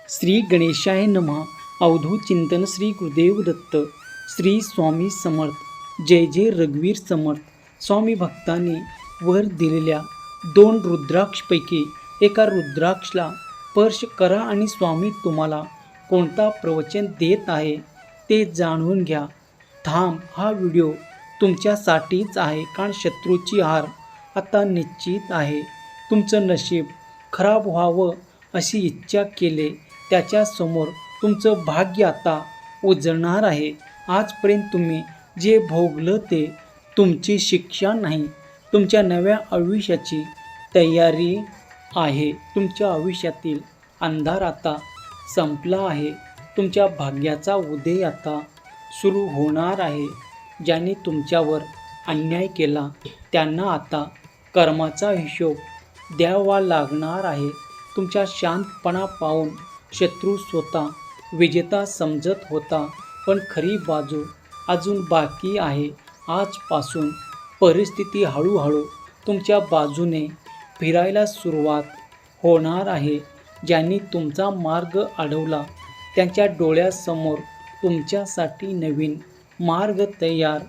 श्री गणेशाय नमः. अवधूत चिंतन श्री गुरुदेव दत्त. श्री स्वामी समर्थ. जय जय रघुवीर समर्थ. स्वामी भक्तांनी वर दिलेल्या 2 रुद्राक्षपैकी एका रुद्राक्षला स्पर्श करा आणि स्वामी तुम्हाला कोणता प्रवचन देत आहे ते जाणून घ्या. थांब, हा व्हिडिओ तुमच्यासाठीच आहे, कारण शत्रूची हार आता निश्चित आहे. तुमचं नशीब खराब व्हावं अशी इच्छा केले त्याच्यासमोर तुमचं भाग्य आता उजळणार आहे. आजपर्यंत तुम्ही जे भोगलं ते तुमची शिक्षा नाही, तुमच्या नव्या आयुष्याची तयारी आहे. तुमच्या आयुष्यातील अंधार आता संपला आहे. तुमच्या भाग्याचा उदय आता सुरू होणार आहे. ज्यांनी तुमच्यावर अन्याय केला त्यांना आता कर्माचा हिशोब द्यावा लागणार आहे. तुमचा शांतपणा पाहून शत्रू स्वतः विजेता समजत होता, पण खरी बाजू अजून बाकी आहे. आजपासून परिस्थिती हळूहळू तुमच्या बाजूने फिरायला सुरुवात होणार आहे. ज्यांनी तुमचा मार्ग अडवला त्यांच्या डोळ्यासमोर तुमच्यासाठी नवीन मार्ग तयार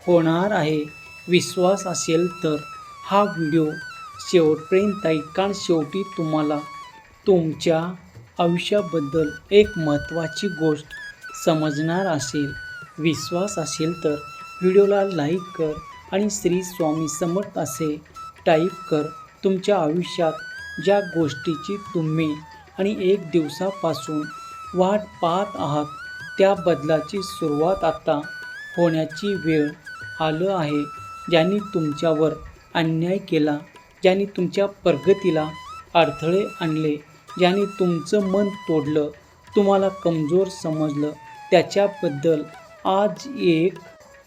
होणार आहे. विश्वास असेल तर हा व्हिडिओ शेवटपर्यंत ऐका. शेवटी तुम्हाला तुमच्या आयुष्याबद्दल एक महत्त्वाची गोष्ट समजणार असेल. विश्वास असेल तर व्हिडिओला लाईक कर आणि श्री स्वामी समर्थ असे टाईप कर. तुमच्या आयुष्यात ज्या गोष्टीची तुम्ही आणि 1 दिवसापासून वाट पाहत आहात त्या बदलाची सुरुवात आता होण्याची वेळ आलं आहे. ज्यांनी तुमच्यावर अन्याय केला, ज्यांनी तुमच्या प्रगतीला अडथळे आणले, ज्यांनी तुमचं मन तोडलं, तुम्हाला कमजोर समजलं, त्याच्याबद्दल आज एक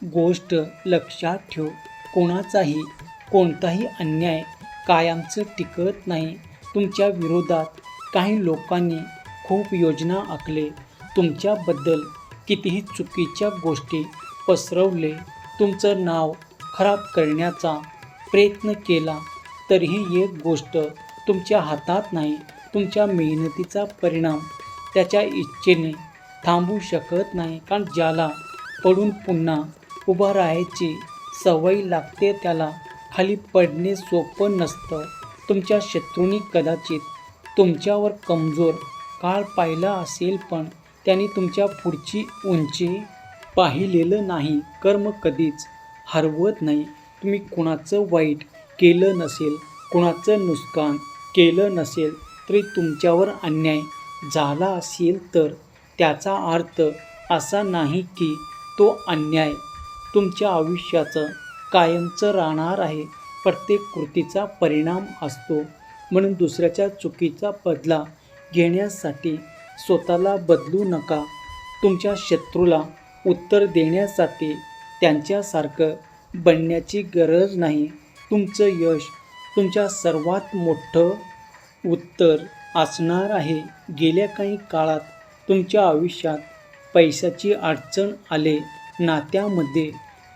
गोष्ट लक्षात ठेव. कोणताही अन्याय कायमचं टिकत नाही. तुमच्या विरोधात काही लोकांनी खूप योजना आखले, तुमच्याबद्दल कितीही चुकीच्या गोष्टी पसरवले, तुमचं नाव खराब करण्याचा प्रयत्न केला, तरीही एक गोष्ट तुमच्या हातात नाही. तुमच्या मेहनतीचा परिणाम त्याच्या इच्छेने थांबू शकत नाही. कारण ज्याला पडून पुन्हा उभा राहायची सवय लागते त्याला खाली पडणे सोपं नसतं. तुमच्या शत्रूंनी कदाचित तुमच्यावर कमजोर काळ पाहिला असेल, पण त्यांनी तुमच्या पुढची उंची पाहिलेलं नाही. कर्म कधीच हरवत नाही. तुम्ही कुणाचं वाईट केलं नसेल, कुणाचं नुकसान केलं नसेल, तरी तुमच्यावर अन्याय झाला असेल तर त्याचा अर्थ असा नाही की तो अन्याय तुमच्या आयुष्याचं कायमचं राहणार आहे. प्रत्येक कृतीचा परिणाम असतो. म्हणून दुसऱ्याच्या चुकीचा बदला घेण्यासाठी स्वतःला बदलू नका. तुमच्या शत्रूला उत्तर देण्यासाठी त्यांच्यासारखं बनण्याची गरज नाही. तुमचं यश तुमच्या सर्वात मोठं उत्तर असणार आहे. गेल्या काही काळात तुमच्या आयुष्यात पैशाची अडचण आले, नात्यामध्ये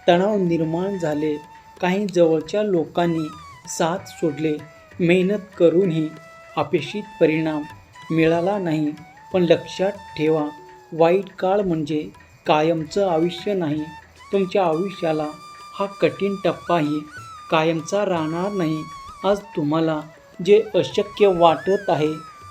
तणाव निर्माण झाले, काही जवळच्या लोकांनी साथ सोडले, मेहनत करूनही अपेक्षित परिणाम मिळाला नाही. पण लक्षात ठेवा, वाईट काळ म्हणजे कायमचं आयुष्य नाही. तुमच्या आयुष्याला हा कठीण टप्पाही कायमचा राहणार नाही. आज तुम्हाला जे अशक्य वाटत आहे,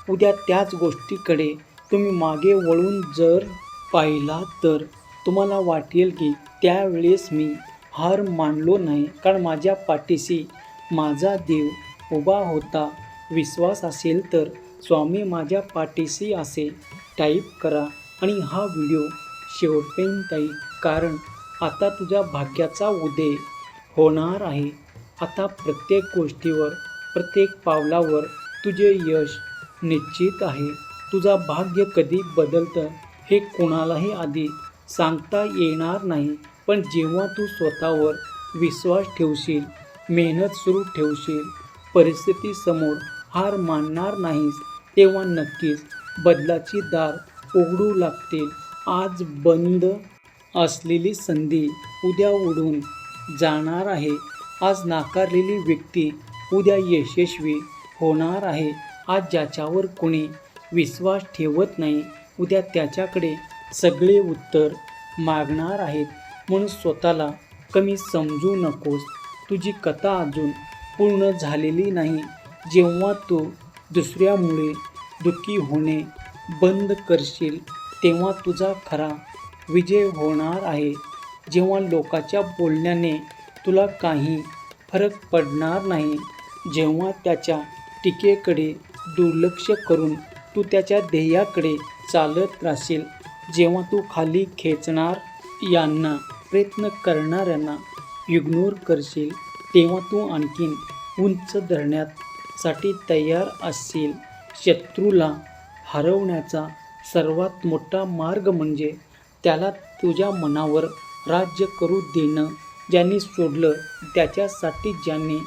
उद्या त्याच गोष्टीकडे तुम्ही मागे वळून जर पाहिलात तर तुम्हाला वाटेल की त्यावेळेस मी हार मानलो नाही, कारण माझ्या पाठीशी माझा देव उभा होता. विश्वास असेल तर स्वामी माझ्या पाठीशी असे टाईप करा आणि हा व्हिडिओ शेवटपर्यंत ऐक, कारण आता तुझ्या भाग्याचा उदय होणार आहे. आता प्रत्येक गोष्टीवर, प्रत्येक पावलावर तुझे यश निश्चित आहे. तुझा भाग्य कधी बदलतं हे कोणालाही आधी सांगता येणार नाही, पण जेव्हा तू स्वतःवर विश्वास ठेवशील, मेहनत सुरू ठेवशील, परिस्थितीसमोर हार मानणार नाहीस, तेव्हा नक्कीच बदलाची दार उघडू लागतील. आज बंद असलेली संधी उद्या उडून जाणार आहे. आज नाकारलेली व्यक्ती उद्या यशस्वी होणार आहे. आज ज्याच्यावर कोणी विश्वास ठेवत नाही, उद्या त्याच्याकडे सगळे उत्तर मागणार आहेत. म्हणून स्वतःला कमी समजू नकोस. तुझी कथा अजून पूर्ण झालेली नाही. जेव्हा तू दुसऱ्यामुळे दुःखी होणे बंद करशील तेव्हा तुझा खरा विजय होणार आहे. जेव्हा लोकांच्या बोलण्याने तुला काही फरक पडणार नाही, जेव्हा त्याच्या टीकेकडे दुर्लक्ष करून तू त्याच्या ध्येयाकडे चालत राहशील, जेव्हा तू खाली खेचणार यांना प्रयत्न करणाऱ्यांना इग्नोर करशील, तेव्हा तू आणखीन उंच धरण्यासाठी तयार असशील. शत्रूला हरवण्याचा सर्वात मोठा मार्ग म्हणजे त्याला तुझ्या मनावर राज्य करू देणं. ज्यांनी सोडलं त्याच्यासाठी, ज्यांनी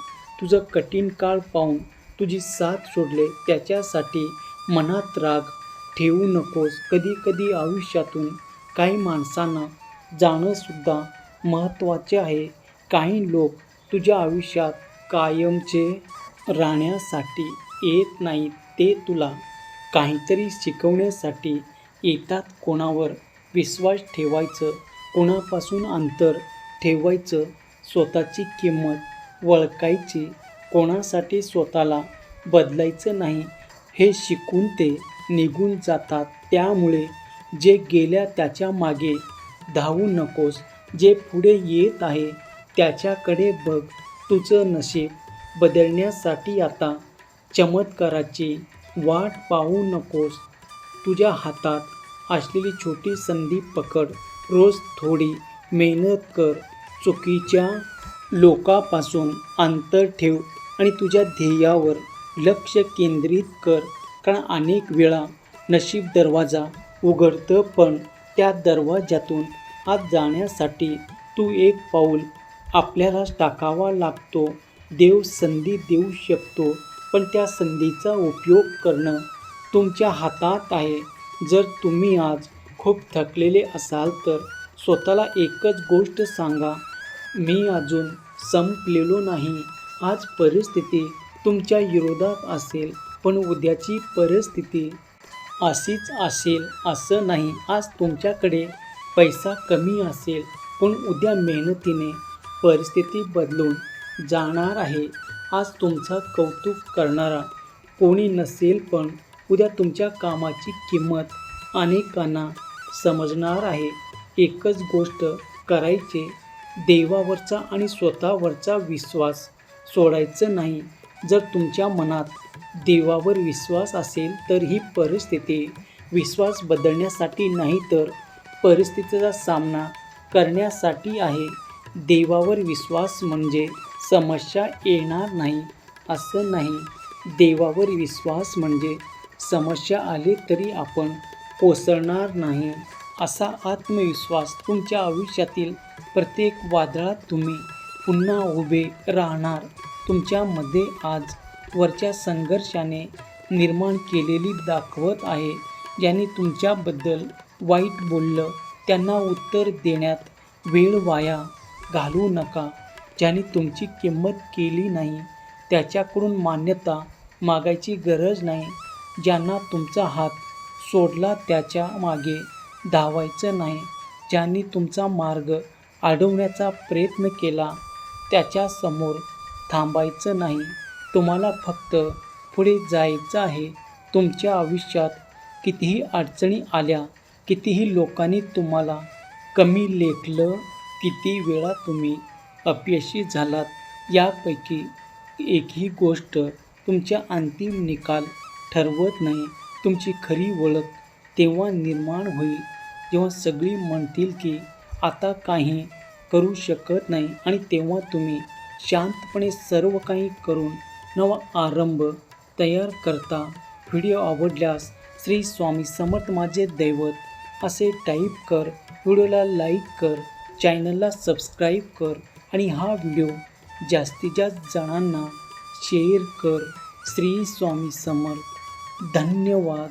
तुझं कठीण काळ पाहून तुझी साथ सोडले त्याच्यासाठी मनात राग ठेवू नकोस. कधी कधी आयुष्यातून काही माणसांना जाणंसुद्धा महत्त्वाचे आहे. काही लोक तुझ्या आयुष्यात कायमचे राहण्यासाठी येत नाहीत, ते तुला काहीतरी शिकवण्यासाठी येतात. कोणावर विश्वास ठेवायचं, कोणापासून अंतर ठेवायचं, स्वतःची किंमत ओळखायची, कोणासाठी स्वतःला बदलायचं नाही, हे शिकून ते निघून जातात. त्यामुळे जे गेल्या त्याच्या मागे धावू नकोस. जे पुढे येत आहे त्याच्याकडे बघ. तुझं नशीब बदलण्यासाठी आता चमत्काराची वाट पाहू नकोस. तुझ्या हातात असलेली छोटी संधी पकड. रोज थोडी मेहनत कर, चुकीच्या लोकांपासून अंतर ठेव आणि तुझ्या ध्येयावर लक्ष केंद्रित कर. कारण अनेक वेळा नशीब दरवाजा उघडतं, पण त्या दरवाज्यातून आत जाण्यासाठी तू एक पाऊल आपल्यालाच टाकावा लागतो. देव संधी देऊ शकतो, पण त्या संधीचा उपयोग करणं तुमच्या हातात आहे. जर तुम्ही आज खूप थकलेले असाल तर स्वतःला एकच गोष्ट सांगा, मी अजून संपलेलो नाही. आज परिस्थिती तुमच्या विरोधात असेल, पण उद्याची परिस्थिती अशीच असेल असं नाही. आज तुमच्याकडे पैसा कमी असेल, पण उद्या मेहनतीने परिस्थिती बदलून जाणार आहे. आज तुमचं कौतुक करणारा कोणी नसेल, पण उद्या तुमच्या कामाची किंमत अनेकांना समजणार आहे. एकच गोष्ट करायची, देवावरचा आणि स्वतःवरचा विश्वास सोडायचं नाही. जर तुमच्या मनात देवावर विश्वास असेल तर ही परिस्थिती विश्वास बदलण्यासाठी नाही, तर परिस्थितीचा सामना करण्यासाठी आहे. देवावर विश्वास म्हणजे समस्या येणार नाही असं नाही. देवावर विश्वास म्हणजे समस्या आली तरी आपण कोसळणार नाही असा आत्मविश्वास. तुमच्या आयुष्यातील प्रत्येक वादळात तुम्ही पुन्हा उभे राहणार. तुमच्यामध्ये आज वरच्या संघर्षाने निर्माण केलेली दाखवत आहे. ज्यांनी तुमच्याबद्दल वाईट बोललं त्यांना उत्तर देण्यात वेळ वाया घालवू नका. ज्यांनी तुमची किंमत केली नाही त्याच्याकडून मान्यता मागायची गरज नाही. ज्यांना तुमचा हात सोडला त्याच्या मागे धावायचं नाही. ज्यांनी तुमचा मार्ग अडवण्याचा प्रयत्न केला त्याच्यासमोर थांबायचं नाही. तुम्हाला फक्त पुढे जायचं आहे. तुमच्या आयुष्यात कितीही अडचणी आल्या, कितीही लोकांनी तुम्हाला कमी लेखलं, किती वेळा तुम्ही अपयशी झालात, यापैकी एकही गोष्ट तुमच्या अंतिम निकाल ठरवत नाही. तुमची खरी ओळख तेव्हा निर्माण होईल जेव्हा सगळी म्हणतील की आता काही करू शकत नाही, आणि तेव्हा तुम्ही शांतपणे सर्व काही करून नवा आरंभ तयार करता. व्हिडिओ आवडल्यास श्री स्वामी समर्थ माझे दैवत असे टाईप कर, व्हिडिओला लाईक कर, चॅनलला सबस्क्राईब कर आणि हा व्हिडिओ जास्तीत जास्त जणांना शेअर कर. श्री स्वामी समर्थ. धन्यवाद.